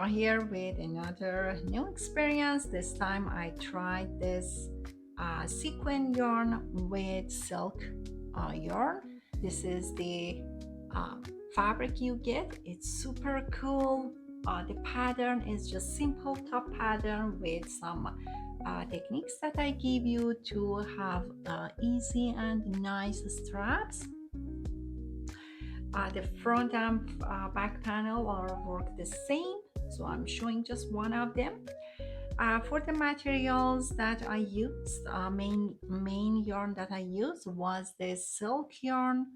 here with another new experience. This time I tried this sequin yarn with silk yarn. This is the uh, fabric you get. It's super cool. The pattern is just simple top pattern with some techniques that I give you to have easy and nice straps. The front and back panel are work the same, so I'm showing just one of them. For the materials that I used, main yarn that I used was the silk yarn.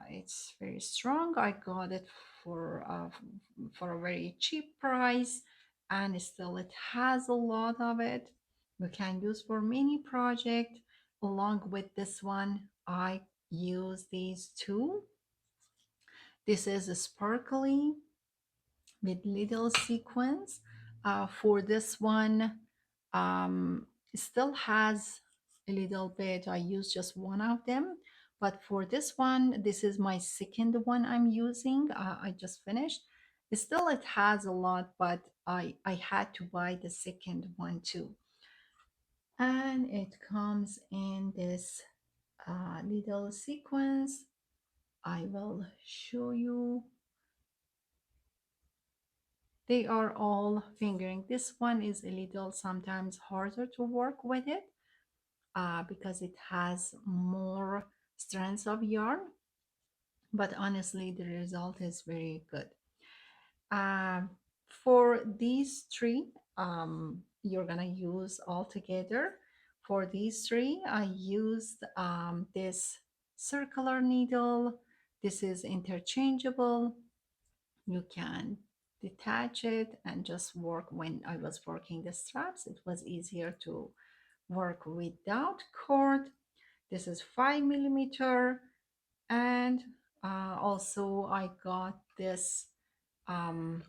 It's very strong. I got it for a very cheap price, and still it has a lot of it. You can use for many project. Along with this one, I use these two. This is a sparkly with little sequins. For this one, it still has a little bit. I use just one of them. But for this one, this is my second one I'm using. I just finished. Still, it has a lot, but I had to buy the second one too. And it comes in this little sequence. I will show you. They are all fingering. This one is a little sometimes harder to work with it because it has more strands of yarn, but honestly the result is very good. Um, for these three, you're gonna use all together. For these three, I used this circular needle. This is interchangeable. You can detach it and just work. When I was working the straps, it was easier to work without cord. This is 5 millimeter, and also I got this um,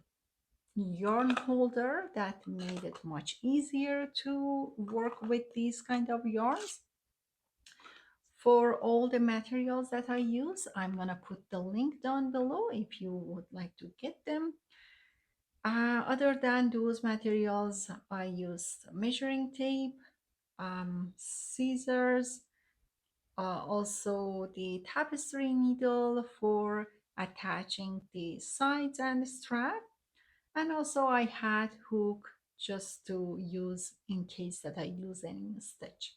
yarn holder that made it much easier to work with these kind of yarns. For all the materials that I use, I'm gonna put the link down below if you would like to get them. Other than those materials, I used measuring tape, scissors, also the tapestry needle for attaching the sides and strap, and also I had hook just to use in case that I lose any stitch.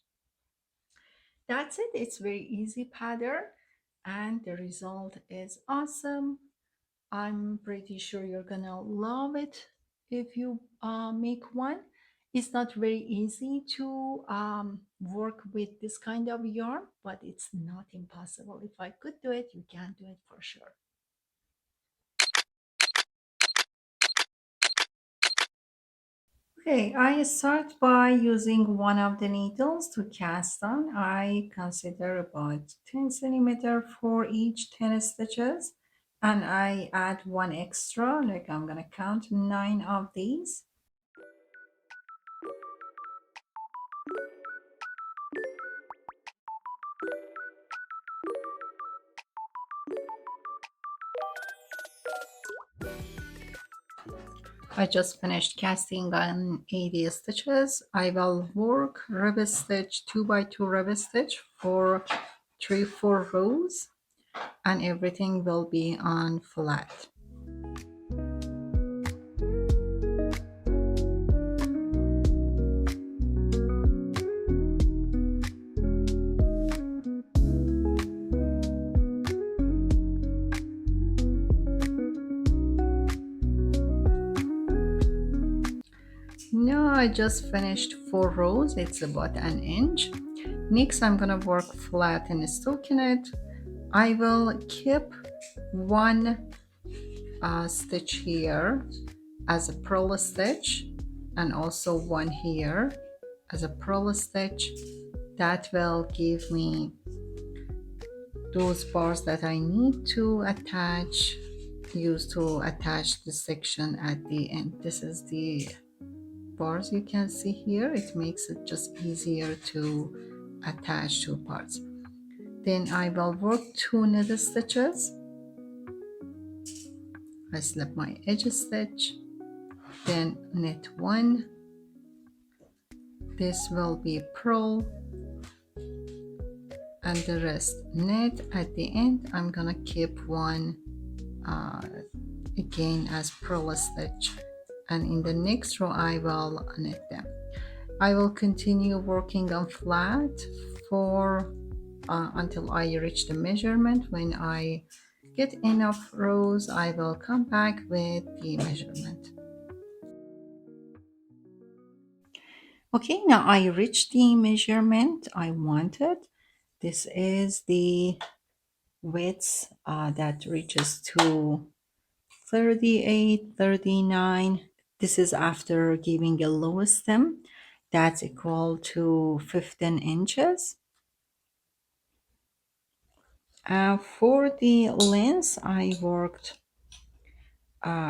That's it. It's very easy pattern and the result is awesome. I'm pretty sure you're gonna love it if you make one. It's not very easy to work with this kind of yarn, but it's not impossible. If I could do it, you can do it for sure. Okay, I start by using one of the needles to cast on. I consider about 10 centimeter for each 10 stitches, and I add one extra, like I'm gonna count 9 of these. I just finished casting on 80 stitches. I will work rib stitch 2 by 2 rib stitch for 3-4 rows, and everything will be on flat. No, I just finished 4 rows. It's about an inch. Next, I'm gonna work flat and stocking it. I will keep one stitch here as a purl stitch, and also one here as a purl stitch. That will give me those bars that I need to attach, use to attach the section at the end. This is the bars you can see here. It makes it just easier to attach two parts. Then I will work 2 knit stitches I slip my edge stitch, then knit one. This will be purl and the rest knit. At the end I'm gonna keep one uh, again as purl stitch, and in the next row I will knit them. I will continue working on flat for until I reach the measurement. When I get enough rows I will come back with the measurement. Okay, now I reached the measurement I wanted. This is the width that reaches to 38, 39. This is after giving a low stem that's equal to 15 inches. For the length, I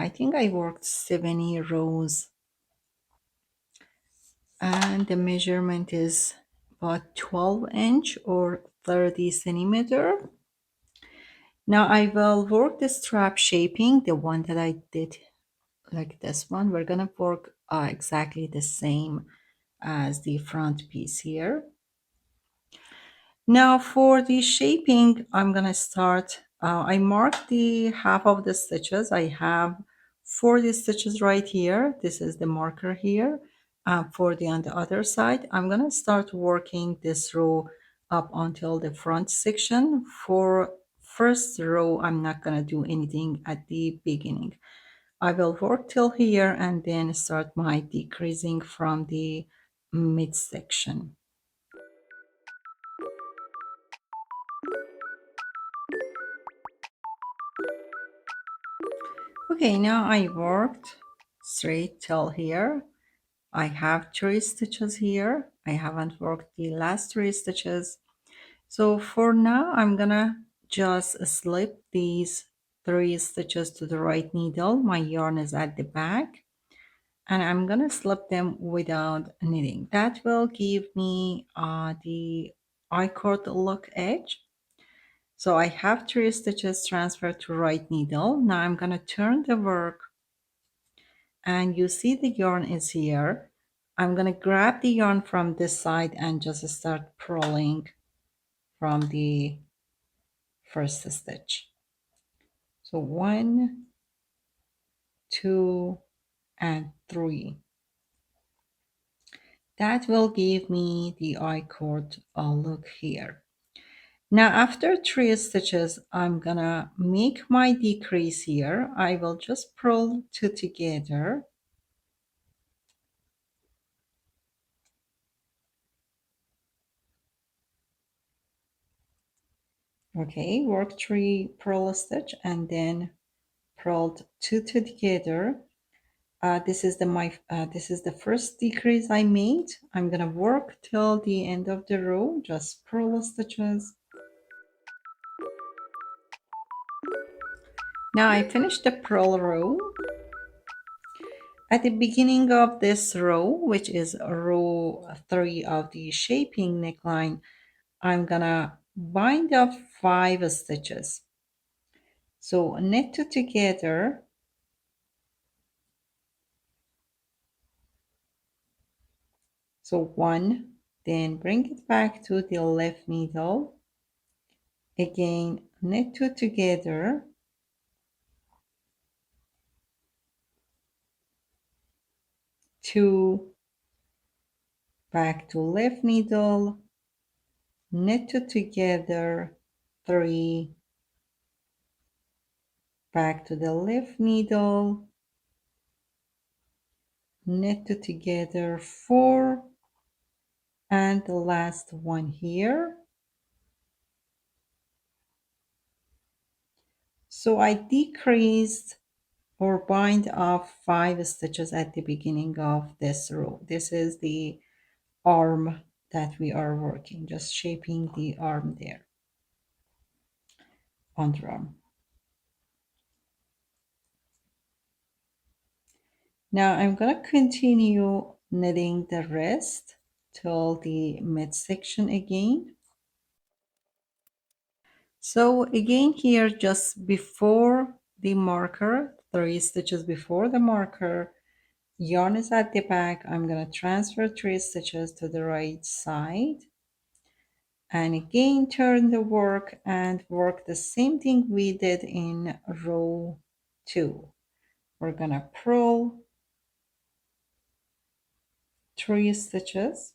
think I worked 70 rows, and the measurement is about 12-inch or 30 centimeter. Now I will work the strap shaping, the one that I did like this one. We're gonna work exactly the same as the front piece here. Now for the shaping, I'm gonna start, I marked the half of the stitches. I have 40 stitches right here. This is the marker here. For the on the other side, I'm gonna start working this row up until the front section. For first row, I'm not gonna do anything at the beginning. I will work till here and then start my decreasing from the midsection. Okay, now I worked straight till here. I have 3 stitches here. I haven't worked the last 3 stitches. So for now, I'm gonna just slip these 3 stitches to the right needle. My yarn is at the back, and I'm gonna slip them without knitting. That will give me the I-cord look edge. So I have 3 stitches transferred to right needle. Now I'm gonna turn the work, and you see the yarn is here. I'm gonna grab the yarn from this side and just start pulling from the first stitch. So 1, 2, and 3. That will give me the I-cord look here. Now after 3 stitches, I'm gonna make my decrease here. I will just pull 2 together. Okay, work 3 purl stitch and then purled 2 together. This is the first decrease I made. I'm gonna work till the end of the row, just purl stitches. Now I finished the purl row. At the beginning of this row, which is row 3 of the shaping neckline, I'm gonna bind up 5 stitches. So knit 2 together. So 1, then bring it back to the left needle. Again, knit 2 together. 2, back to left needle, knit 2 together. 3, back to the left needle, knit 2 together. 4, and the last one here. So I decreased or bind off 5 stitches at the beginning of this row. This is the arm that we are working, just shaping the arm there, underarm. Now I'm going to continue knitting the rest till the midsection again. So again here, just before the marker, three stitches before the marker. Yarn is at the back. I'm going to transfer three stitches to the right side. And again, turn the work and work the same thing we did in row 2. We're going to purl three stitches.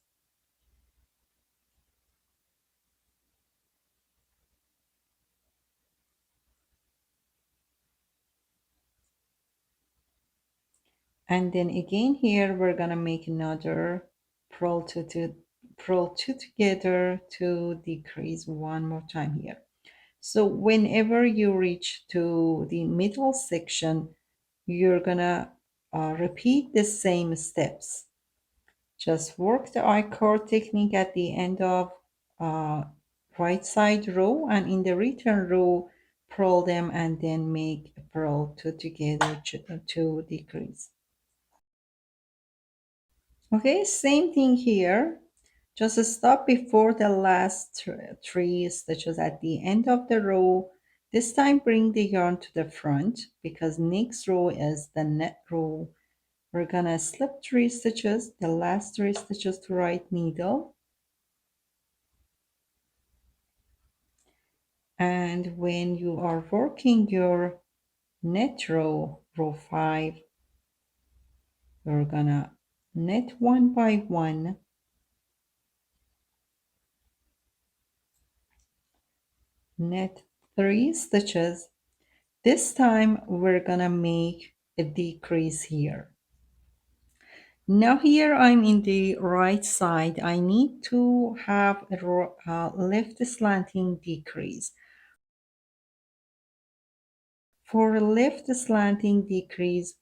And then again here, we're going to make another purl two together to decrease one more time here. So whenever you reach to the middle section, you're gonna repeat the same steps. Just work the I-cord technique at the end of uh, right side row, and in the return row, purl them and then make a purl two together to decrease. Okay, same thing here. Just stop before the last three stitches at the end of the row. This time bring the yarn to the front because next row is the net row. We're gonna slip three stitches, the last three stitches to right needle. And when you are working your net row, row 5, we're gonna knit one by one, knit three stitches. This time we're gonna make a decrease here. Now here I'm in the right side. I need to have a left slanting decrease. For a left slanting decrease,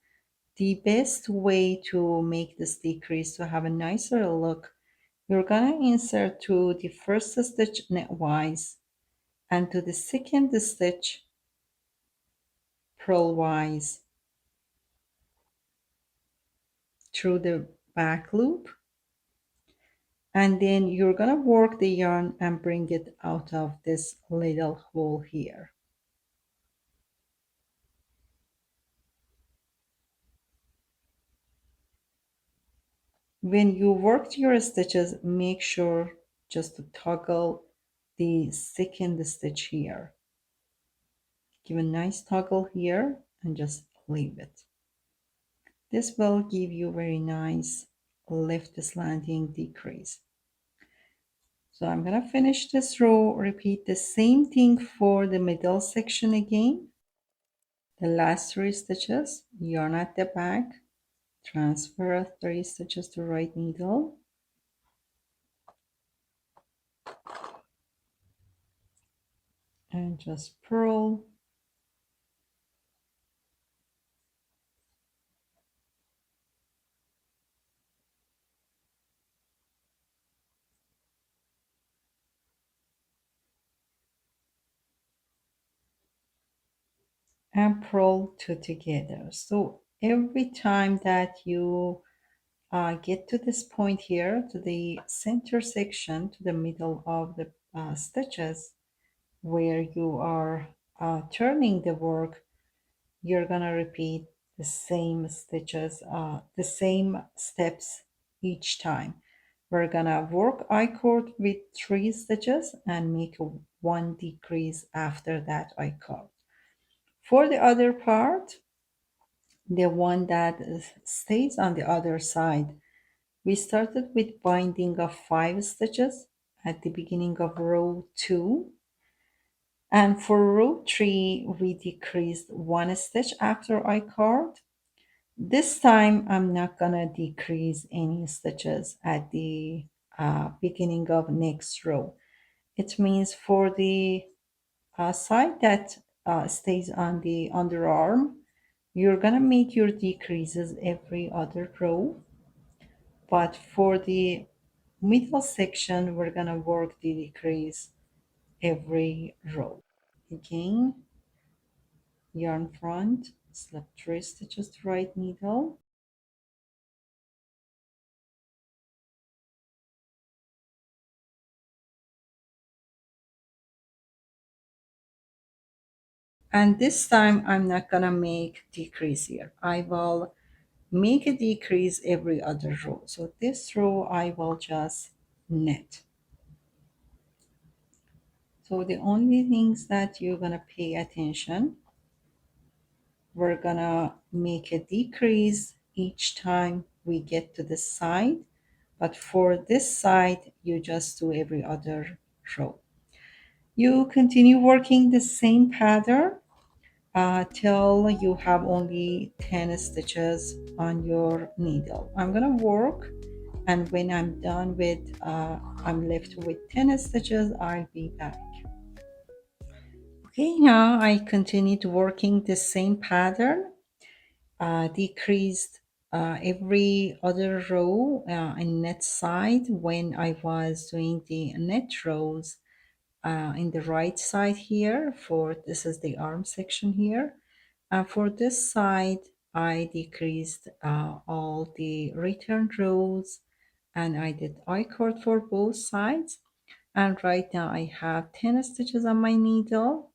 the best way to make this decrease to have a nicer look, you're gonna insert to the first stitch knitwise and to the second stitch purlwise through the back loop, and then you're gonna work the yarn and bring it out of this little hole here. When you work your stitches, make sure just to toggle the second stitch here. Give a nice toggle here and just leave it. This will give you very nice left slanting decrease. So I'm going to finish this row, repeat the same thing for the middle section again. The last three stitches, yarn at the back, transfer three stitches to right needle, and just purl. And purl two together. So every time that you get to this point here, to the center section, to the middle of the stitches, where you are turning the work, you're gonna repeat the same stitches, the same steps each time. We're gonna work I-cord with three stitches and make one decrease after that I-cord. For the other part, the one that stays on the other side, we started with binding of 5 stitches at the beginning of row 2, and for row 3 we decreased 1 stitch after I-cord. This time I'm not gonna decrease any stitches at the beginning of next row. It means for the side that stays on the underarm, you're gonna make your decreases every other row, but for the middle section we're gonna work the decrease every row. Again, yarn front, slip 3 stitches to right needle, And this time I'm not gonna make decrease here. I will make a decrease every other row. So this row I will just knit. So the only things that you're gonna pay attention, we're gonna make a decrease each time we get to the side, but for this side you just do every other row. You continue working the same pattern till you have only 10 stitches on your needle. I'm gonna work, and when I'm done with I'm left with 10 stitches, I'll be back. Okay, now I continued working the same pattern, decreased every other row in net side when I was doing the net rows in the right side here. For this is the arm section here. For this side, I decreased all the return rows, and I did I-cord for both sides. And right now I have 10 stitches on my needle.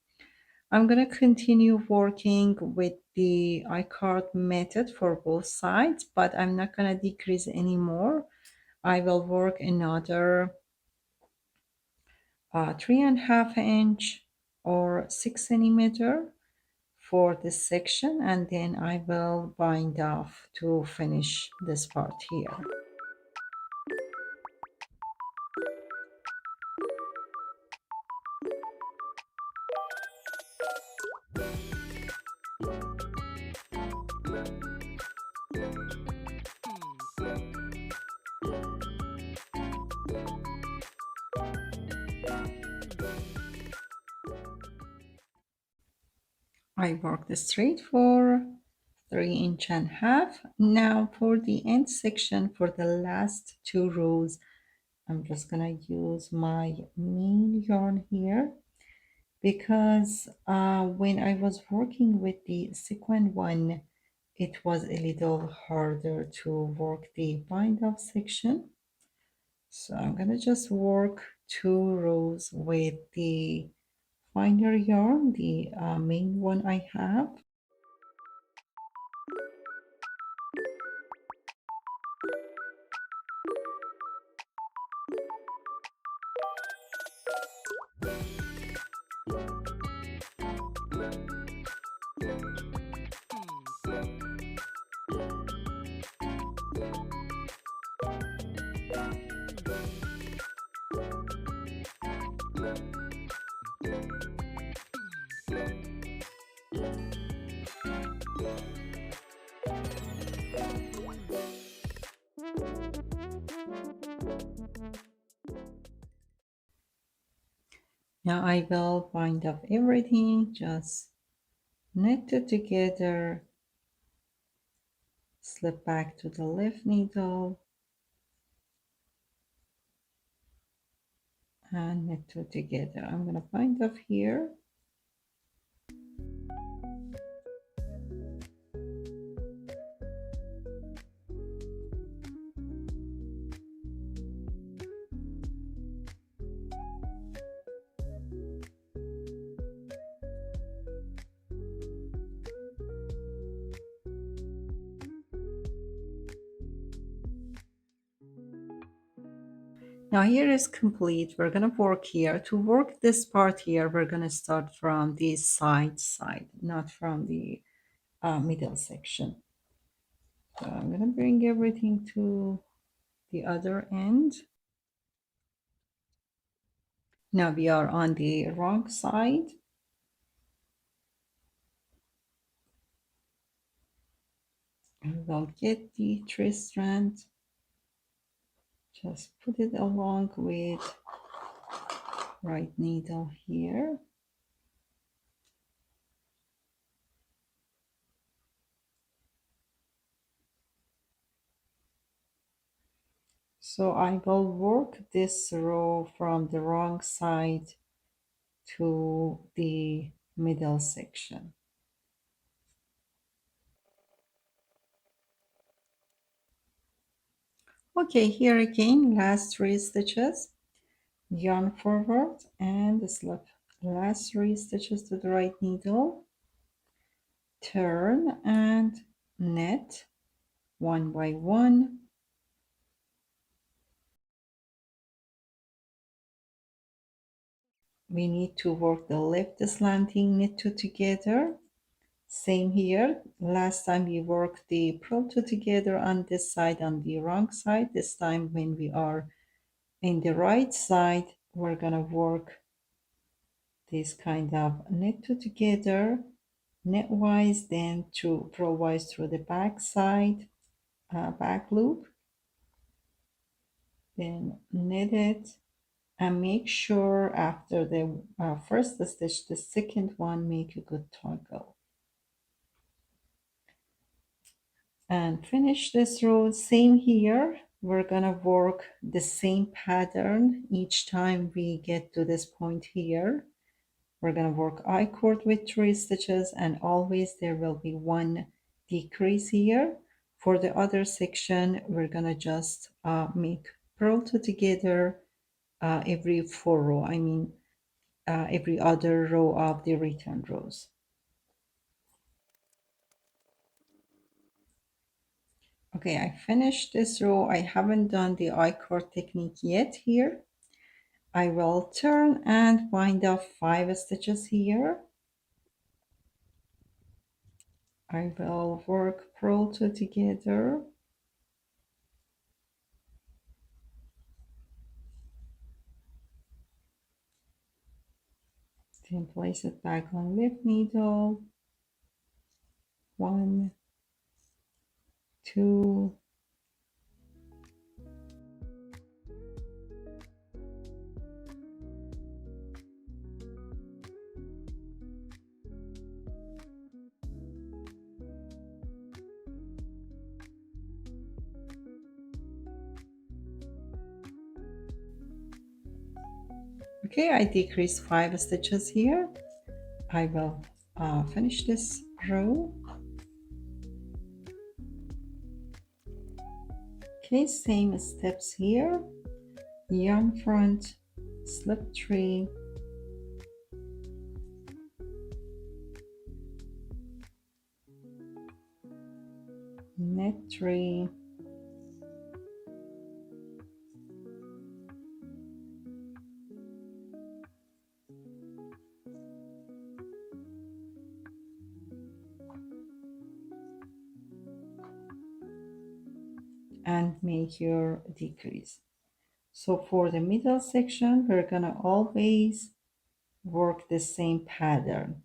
I'm going to continue working with the I-cord method for both sides, but I'm not going to decrease anymore. I will work another 3.5 inch or 6 centimeter for this section, and then I will bind off to finish this part here. I worked straight for 3.5 inches. Now for the end section, for the last two rows, I'm just gonna use my main yarn here, because when I was working with the sequin one, it was a little harder to work the bind off section. So I'm gonna just work two rows with the finer yarn, the main one I have. Now I will bind up everything, just knit it together, slip back to the left needle, and knit two together. I'm going to bind up here. Now here is complete. We're going to work here. To work this part here, we're going to start from the side, not from the middle section. So I'm going to bring everything to the other end. Now we are on the wrong side. I will get the thread strand, just put it along with right needle here. So I will work this row from the wrong side to the middle section. Okay, here again, last three stitches, yarn forward and slip last three stitches to the right needle, turn and knit one by one. We need to work the left slanting knit two together. Same here. Last time we worked the purl two together on this side, on the wrong side. This time when we are in the right side, we're gonna work this kind of knit two together knitwise, then to purlwise through the back side, back loop, then knit it, and make sure after the first stitch, the second one, make a good toggle. And finish this row. Same here, we're gonna work the same pattern each time we get to this point here. We're gonna work I-cord with 3 stitches, and always there will be one decrease here. For the other section, we're gonna just make purl two together every 4 row, I mean every other row of the return rows. Okay, I finished this row. I haven't done the I-cord technique yet here. I will turn and wind up 5 stitches here. I will work purl two together. Then place it back on left needle. 1, 2, okay, I decreased 5 stitches here. I will finish this row. Okay, same steps here. Yarn front, slip 3, knit 3, and make your decrease. So for the middle section, we're gonna always work the same pattern.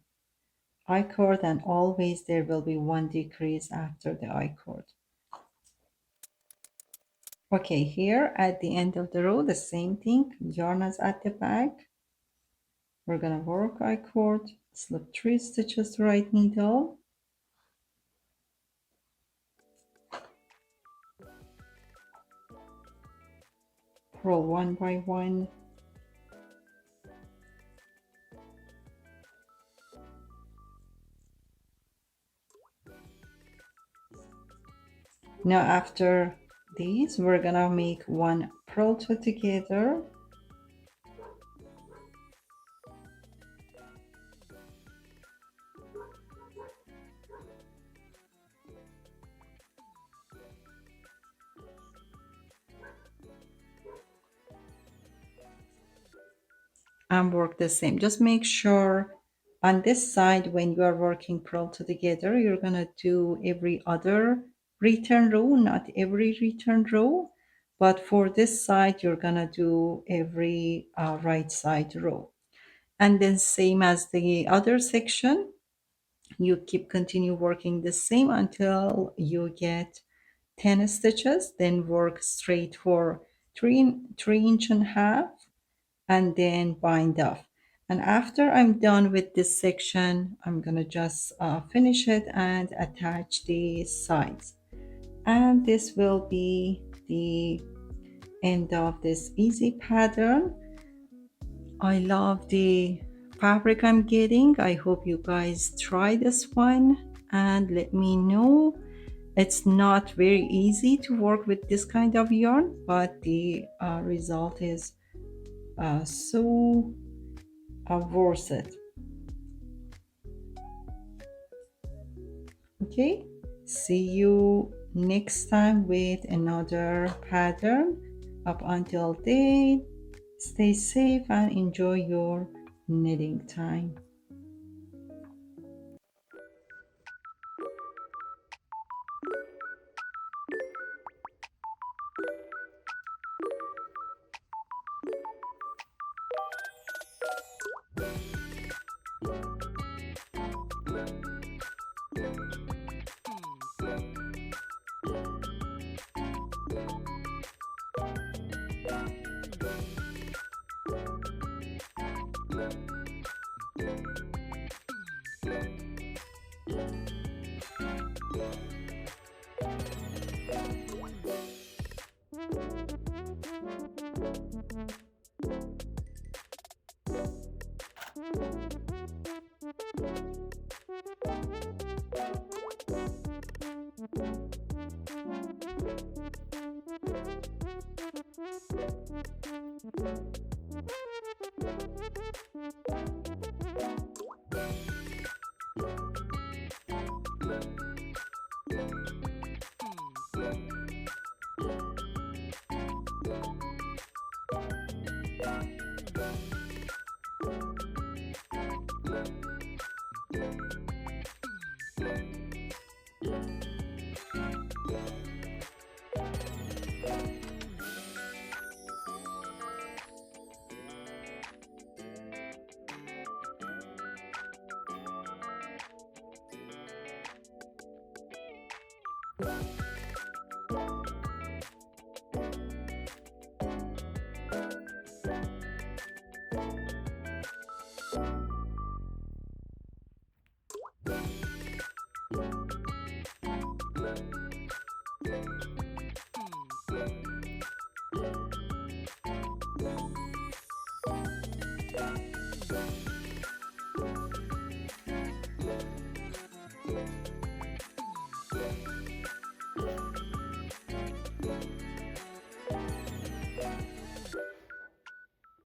I-cord, and always there will be one decrease after the I-cord. Okay, here at the end of the row, the same thing, yarn is at the back. We're gonna work I-cord, slip 3 stitches right needle, purl one by one, now after these we're gonna make one purl two together, and work the same. Just make sure on this side when you are working purl two together, you're gonna do every other return row, not every return row, but for this side you're gonna do every right side row. And then same as the other section, you continue working the same until you get 10 stitches, then work straight for 3.5 inches, and then bind off. And after I'm done with this section, I'm gonna just finish it and attach the sides. And this will be the end of this easy pattern. I love the fabric I'm getting. I hope you guys try this one and let me know. It's not very easy to work with this kind of yarn, but the result is so worth it. Okay, see you next time with another pattern. Up until then, stay safe and enjoy your knitting time.